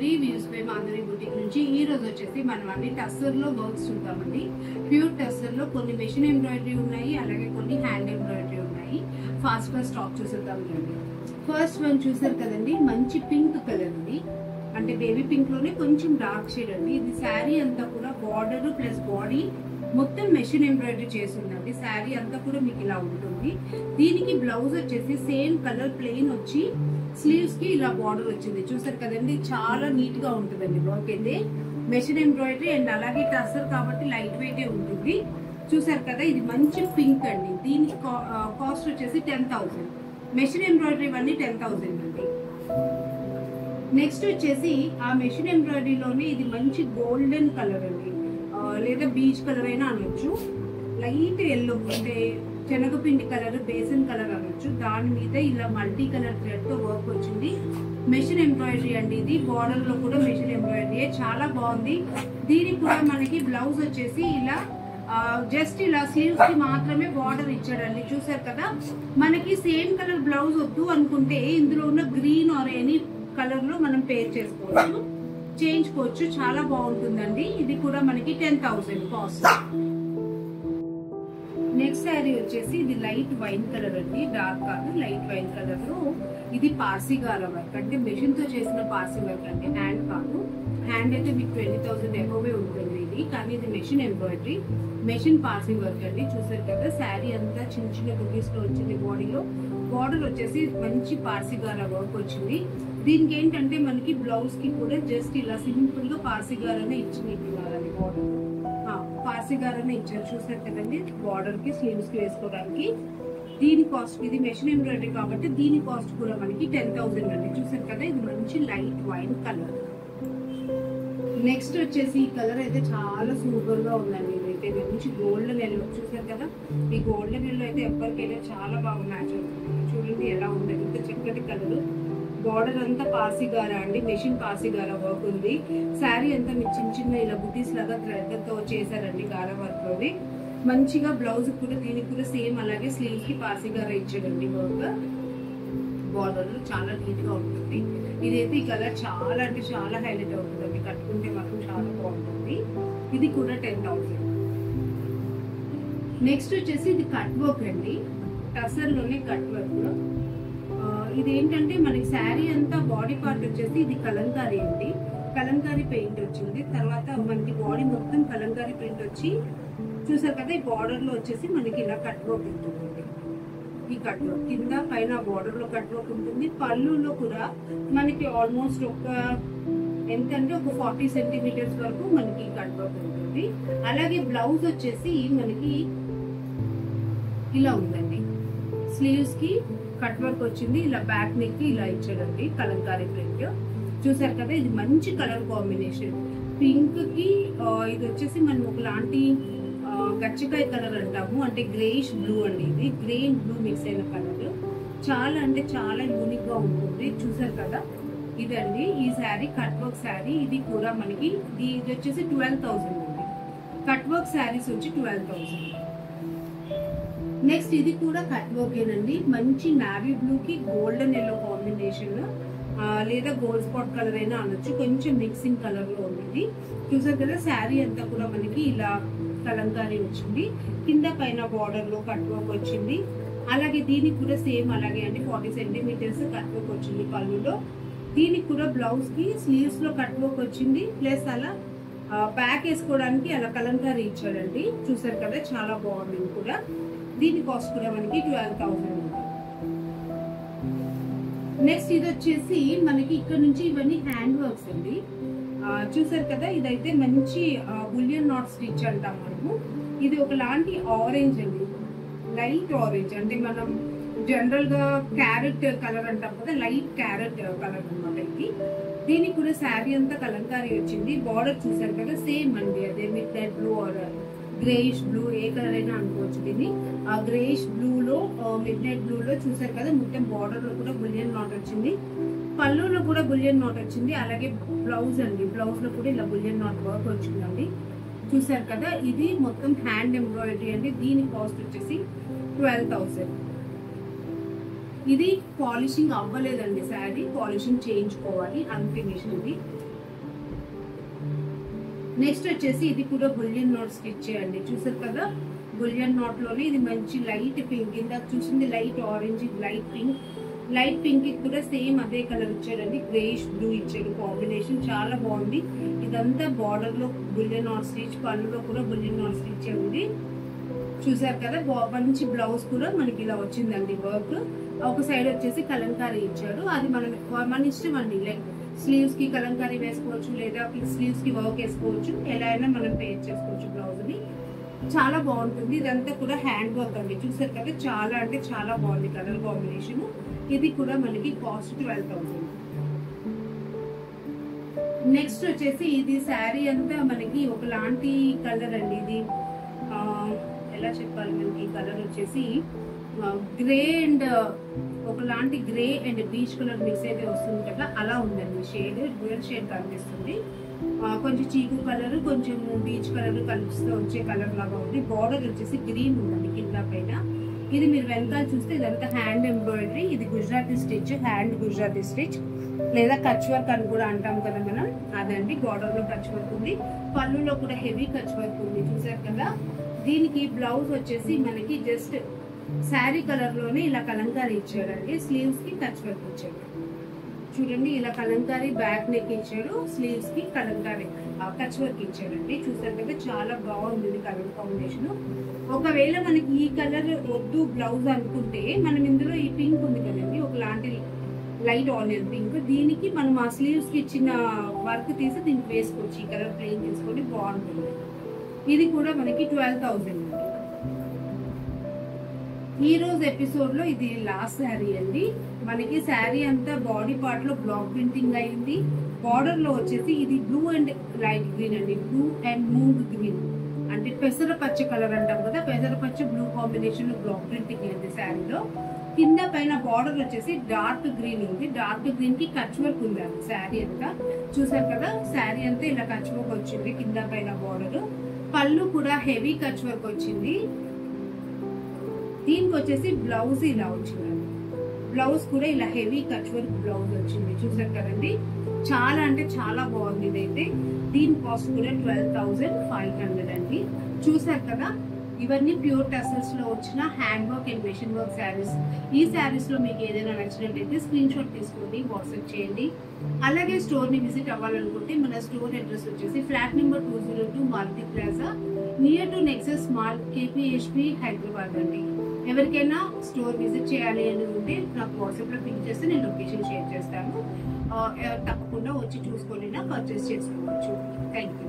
అండి, views by Madhuri boutique నుంచి. ఈ రోజు వచ్చేసి మనం అన్ని టస్సర్ లో వర్క్స్ చూద్దామండి. ప్యూర్ టస్సర్ లో కొన్ని మెషిన్ ఎంబ్రాయిడరీ ఉన్నాయి, అలాగే కొన్ని హ్యాండ్ ఎంబ్రాయిడరీ ఉన్నాయి. ఫాస్ట్ గా స్టాక్ చూసేద్దామండి. ఫస్ట్ వన్ చూసారు కదండి, మంచి పింక్ కలర్ ఉంది, అంటే బేబీ పింక్ లోనే కొంచెం డార్క్ షేడ్ అండి. ఇది శారీ అంతా కూడా బార్డర్ ప్లస్ బాడీ మొత్తం మెషిన్ ఎంబ్రాయిడరీ చేసి ఉందండి. శారీ అంతా కూడా మీకు ఇలా ఉంటుంది. దీనికి బ్లౌజ్ వచ్చేసి సేమ్ కలర్ ప్లెయిన్ వచ్చి స్లీవ్స్ కి ఇలా బార్డర్ వచ్చింది. చూసారు కదండి, చాలా నీట్ గా ఉంటుందండి వర్క్ అయితే. మెషిన్ ఎంబ్రాయిడరీ అండ్ అలాగే టస్సర్ కాబట్టి లైట్ వెయిట్ ఉంటుంది. చూసారు కదా, ఇది మంచి పింక్ అండి. దీనికి కాస్ట్ వచ్చేసి 10,000. మెషిన్ ఎంబ్రాయిడరీ అన్ని 10,000 అండి. నెక్స్ట్ వచ్చేసి ఆ మెషిన్ ఎంబ్రాయిడరీలోనే ఇది మంచి గోల్డెన్ కలర్ అండి, లేదా బీచ్ కలర్ అయినా అనొచ్చు. లైట్ ఎల్లో అంటే శనగపిండి కలర్, బేసన్ కలర్ అనొచ్చు. దాని మీద ఇలా మల్టీ కలర్ థ్రెడ్ తో వర్క్ వచ్చింది. మెషిన్ ఎంబ్రాయిడరీ అండి. ఇది బార్డర్ లో కూడా మెషిన్ ఎంబ్రాయిడరీ, చాలా బాగుంది. దీనికి కూడా మనకి బ్లౌజ్ వచ్చేసి ఇలా జస్ట్ ఇలా స్లీవ్స్ కి మాత్రమే బార్డర్ ఇచ్చాడండి. చూసారు కదా, మనకి సేమ్ కలర్ బ్లౌజ్ వద్దు అనుకుంటే ఇందులో ఉన్న గ్రీన్ ఆర్ ఎనీ కలర్ లో మనం పేర్ చేసుకోవచ్చు, చేయించుకోవచ్చు. చాలా బాగుంటుందండి. ఇది కూడా మనకి 10,000 కాస్ట్. నెక్స్ట్ శారీ వచ్చేసి ఇది లైట్ వైన్ కలర్ అండి, డార్క్ కాదు, లైట్ వైన్ కలర్ లో. ఇది పార్సీగార వర్క్, అంటే మెషిన్ తో చేసిన పార్సీ వర్క్ అండి, హ్యాండ్ కాదు. హ్యాండ్ అయితే మీకు 20,000 ఎబోవే ఉంటుంది ఇది, కానీ ఇది machine embroidery, machine Parsi work అండి. చూసారు కదా, శారీ అంతా చిన్న చిన్న బుటీస్ లో వచ్చింది. బాడీలో బార్డర్ వచ్చేసి మంచి పార్సీగార వర్క్ వచ్చింది. దీనికి ఏంటంటే మనకి బ్లౌజ్ కి కూడా జస్ట్ ఇలా సింపుల్ గా పార్సీగారనే ఇచ్చినట్టున్నారండి. బార్డర్ పార్సీగారనే ఇచ్చారు. చూసారు కదండి, బార్డర్ కి స్లీవ్స్ కి వేసుకోవడానికి. దీని కాస్ట్, ఇది మెషిన్ ఎంబ్రాయిడరీ కాబట్టి దీని కాస్ట్ కూడా మనకి 10,000 అండి. చూసారు కదా, ఇది మంచి లైట్ వైన్ కలర్. నెక్స్ట్ వచ్చేసి ఈ కలర్ అయితే చాలా సూపర్ గా ఉందండి. ఇదైతే మంచి గోల్డెన్ ఎల్లో. చూసారు కదా, ఈ గోల్డెన్ ఎల్లో అయితే ఎవరికైనా చాలా బాగా మ్యాచ్ అవుతుంది. చూడండి ఎలా ఉంది, ఇంత చక్కటి కలర్. బార్డర్ అంతా పార్సీగార అండి, మెషిన్ పార్సీగార వర్క్ ఉంది. శారీ అంతా మీకు చిన్న చిన్న ఇలా బుటీస్ లాగా థ్రెడ్ తో చేశారండి గార వర్క్ లోని. మంచిగా బ్లౌజ్ కూడా దీనికి కూడా సేమ్ అలాగే స్లీవ్స్ కి పార్సీగార ఇచ్చాడండి వర్క్. బార్డర్ చాలా నీట్ గా ఉంటుంది. ఇదైతే ఈ కలర్ చాలా అంటే చాలా హైలైట్ అవుతుందండి, కట్టుకుంటే మాత్రం చాలా బాగుంటుంది. ఇది కూడా 10,000. నెక్స్ట్ వచ్చేసి ఇది కట్ వర్క్ అండి, టసర్ లోనే కట్ వర్క్. ఇది ఏంటంటే మనకి శారీ అంతా బాడీ పార్ట్ వచ్చేసి ఇది కలంకారీ అండి, కలంకారీ పెయింట్ వచ్చింది. తర్వాత మనకి బాడీ మొత్తం కలంకారీ ప్రింట్ వచ్చి, చూసారు కదా, ఈ బార్డర్ లో వచ్చేసి మనకి ఇలా కట్ వర్క్ ఉంటుంది. ఈ కట్ వర్క్ కింద పైన బార్డర్ లో కట్ వర్క్ ఉంటుంది. పళ్ళులో కూడా మనకి ఆల్మోస్ట్ ఎంతంటే ఒక 40 సెంటీమీటర్స్ వరకు మనకి కట్ వర్క్ ఉంటుంది. అలాగే బ్లౌజ్ వచ్చేసి మనకి ఇలా ఉందండి, స్లీవ్స్ కి కట్ వర్క్ వచ్చింది. ఇలా బ్యాక్ నెక్ కి ఇలా ఇచ్చాడండి కలంకారీ ప్రింట్. చూసారు కదా, ఇది మంచి కలర్ కాంబినేషన్. పింక్ కి ఇది వచ్చేసి మనం ఒకలాంటి గచ్చకాయ కలర్ అంటాము, అంటే గ్రేష్ బ్లూ అండి. ఇది గ్రీన్ బ్లూ మిక్స్ అయిన కలర్, చాలా అంటే చాలా యూనిక్ గా ఉంటుంది. చూసారు కదా, ఇదండి ఈ శారీ కట్ వర్క్ శారీ. ఇది కూడా మనకి ఇది వచ్చేసి 12,000 అండి. కట్ వర్క్ శారీస్ వచ్చి 12,000. నెక్స్ట్ ఇది కూడా కట్ వర్క్ ఏనండి, మంచి నావీ బ్లూ కి గోల్డెన్ ఎల్లో కాంబినేషన్, లేదా గోల్డ్ స్పాట్ కలర్ అయినా అనొచ్చు, కొంచెం మిక్సింగ్ కలర్ లో ఉంది. చూసారు కదా, శారీ అంతా కూడా మనకి ఇలా కలంకారీ వచ్చింది. కింద పైన బార్డర్ లో కట్ వర్క్ వచ్చింది. అలాగే దీనికి కూడా సేమ్ అలాగే అండి, 40 సెంటీమీటర్స్ కట్ వర్క్ వచ్చింది పళ్ళులో. దీనికి కూడా బ్లౌజ్ కి స్లీవ్స్ లో కట్ వర్క్ వచ్చింది, ప్లస్ అలా బ్యాక్ వేసుకోవడానికి అలా కలంకారీ ఇచ్చాడండి. చూసారు కదా, చాలా బాగుంది కూడా. దీని కాస్ట్ కూడా మనకి 12,000. నెక్స్ట్ ఇది వచ్చేసి మనకి ఇక్కడ నుంచి ఇవన్నీ హ్యాండ్ వర్క్స్ అండి. చూసారు కదా, ఇదైతే మంచి బులియన్ నాట్ స్టిచ్ అంటాం మనము. ఇది ఒకలాంటి ఆరెంజ్ అండి, లైట్ ఆరెంజ్, అంటే మనం జనరల్ గా క్యారెట్ కలర్ అంటాం కదా, లైట్ క్యారెట్ కలర్ అనమాట ఇది. దీనికి కూడా శారీ అంతా కలంకారీ వచ్చింది. బార్డర్ చూసారు కదా, సేమ్ అండి, అదే mid night blue or greyish blue, A colour అయినా అనుకోవచ్చు దీన్ని. ఆ గ్రేష్ బ్లూ లో మిడ్ నైట్ బ్లూ లో చూసారు కదా, మొత్తం బార్డర్ లో కూడా బులియన్ నాట్ వచ్చింది, పళ్ళులో కూడా బులియన్ నాట్ వచ్చింది. అలాగే బ్లౌజ్ అండి, బ్లౌజ్ లో కూడా ఇలా బులియన్ నాట్ వర్క్ వచ్చిందండి. చూసారు కదా, ఇది మొత్తం హ్యాండ్ ఎంబ్రాయిడరీ అండి. దీని కాస్ట్ వచ్చేసి 12,000. ఇది పాలిషింగ్ అవ్వలేదండి, శారీ పాలిషింగ్ చేయించుకోవాలి, అన్ఫినిష్డ్. ఇది నెక్స్ట్ వచ్చేసి ఇది కూడా బులియన్ నోట్ స్టిచ్ చేయండి. చూసారు కదా, బులియన్ నోట్ లోనే ఇది మంచి లైట్ పింక్, ఇందాక చూసింది light orange, light pink. Light pink కూడా సేమ్ అదే కలర్ ఇచ్చారండి, గ్రేష్ బ్లూ ఇచ్చారు కాంబినేషన్, చాలా బాగుంది. ఇదంతా బార్డర్ లో బులియన్ నోట్ స్టిచ్, పళ్ళులో కూడా బులియన్ నోట్ స్టిచ్ ఉంది. చూసారు కదా, మంచి బ్లౌజ్ కూడా మనకి ఇలా వచ్చిందండి వర్క్. ఒక సైడ్ వచ్చేసి కలంకారీ ఇచ్చాడు, అది మన ఇష్టం అండి. లైక్ స్లీవ్స్ కి కలంకారీ వేసుకోవచ్చు, లేదా స్లీవ్స్ కి వర్క్ వేసుకోవచ్చు, ఎలా అయినా మనం పేర్ చేసుకోవచ్చు బ్లౌజ్ ని. చాలా బాగుంటుంది. ఇదంతా కూడా హ్యాండ్ వర్క్ అండి. చూసారు కదా, చాలా అంటే చాలా బాగుంది కలర్ కాంబినేషన్. ఇది కూడా మనకి కాస్ట్ 12,000. నెక్స్ట్ వచ్చేసి ఇది శారీ అంతా మనకి ఒకలాంటి కలర్ అండి. ఇది ఎలా చెప్పాలి, మనకి కలర్ వచ్చేసి గ్రే అండ్ ఒకలాంటి grey and beach colour mix అయితే వస్తుంది కదా, అలా ఉందండి షేడ్. డ్యూయల్ షేడ్ కనిపిస్తుంది, కొంచెం చీకు కలర్, కొంచెం బీచ్ కలర్ కనిపిస్తూ వచ్చే కలర్ లాగా ఉంది. బార్డర్ వచ్చేసి గ్రీన్ ఉందండి కింద పైన. ఇది మీరు వెనకాల చూస్తే ఇదంతా హ్యాండ్ ఎంబ్రాయిడరీ. ఇది Gujarati stitch, hand Gujarati stitch లేదా కచ్ వర్క్ అని కూడా అంటాం కదా మనం, అదండి. బార్డర్ లో కచ్ వర్క్ ఉంది, పళ్ళులో కూడా హెవీ కచ్ వర్క్ ఉంది. చూసారు కదా, దీనికి బ్లౌజ్ వచ్చేసి మనకి జస్ట్ శారీ కలర్ లోనే ఇలా కలంకారీ ఇచ్చాడండి. స్లీవ్స్ కి కచ్ వర్క్ ఇచ్చాడు. చూడండి, ఇలా కలంకారీ బ్యాక్ నెక్ ఇచ్చాడు, స్లీవ్స్ కి కలంకారీ కచ్ వర్క్ ఇచ్చాడండి. చూసారు కదా, చాలా బాగుంది కలర్ కాంబినేషన్. ఒకవేళ మనకి ఈ కలర్ వద్దు బ్లౌజ్ అనుకుంటే, మనం ఇందులో ఈ పింక్ ఉంది కదండి, ఒకలాంటి లైట్ ఆనియన్ పింక్, దీనికి మనం ఆ స్లీవ్స్ కి ఇచ్చిన వర్క్ తీసి దీనికి వేసుకోవచ్చు. ఈ కలర్ ప్లెయిన్ తీసుకొని బాగుంటుంది. ఇది కూడా మనకి 12,000 అండి. ఈ రోజు ఎపిసోడ్ లో ఇది లాస్ట్ శారీ అండి. మనకి శారీ అంతా బాడీ పార్ట్ లో బ్లాక్ ప్రింటింగ్ అయింది. బార్డర్ లో వచ్చేసి ఇది బ్లూ అండ్ లైట్ గ్రీన్ అండి, బ్లూ అండ్ మూంగ్ గ్రీన్ అంటే పెసర పచ్చ కలర్ అంటాం కదా, పెసర పచ్చ బ్లూ కాంబినేషన్ లో బ్లాక్ ప్రింటింగ్ అయింది శారీలో. కింద పైన బార్డర్ వచ్చేసి డార్క్ గ్రీన్ ఉంది, డార్క్ గ్రీన్ కి కచ్ వర్క్ ఉందండి శారీ అంతా. చూసారు కదా, శారీ అంతా ఇలా కచ్ వర్క్ వచ్చింది కింద పైన బార్డర్. పళ్ళు కూడా హెవీ కచ్ వర్క్ వచ్చింది. దీనికి వచ్చేసి బ్లౌజ్ ఇలా వచ్చిందండి, బ్లౌజ్ కూడా ఇలా హెవీ కచ్ వర్క్ బ్లౌజ్ వచ్చింది. చూసారు కదండి, చాలా అంటే చాలా బాగుంది ఇదైతే. దీని కాస్ట్ కూడా 12,500 అండి. చూసారు కదా, ఇవన్నీ ప్యూర్ టసల్స్ లో వచ్చిన hand work and machine work saris. ఈ శారీస్ లో మీకు ఏదైనా నచ్చినట్లయితే స్క్రీన్ షాట్ తీసుకొని వాట్సాప్ చేయండి. అలాగే స్టోర్ ని విజిట్ అవ్వాలనుకుంటే మన స్టోర్ అడ్రస్ వచ్చేసి flat number 202 Maruti plaza, near to Nexus mall, KPHP, Hyderabad అండి. ఎవరికైనా స్టోర్ విజిట్ చేయాలి అని ఉంటే నాకు వాట్సాప్ లో పింక్ చేస్తే నేను లొకేషన్ షేర్ చేస్తాను. తప్పకుండా వచ్చి చూసుకొని పర్చేస్ చేసుకోవచ్చు. Thank you.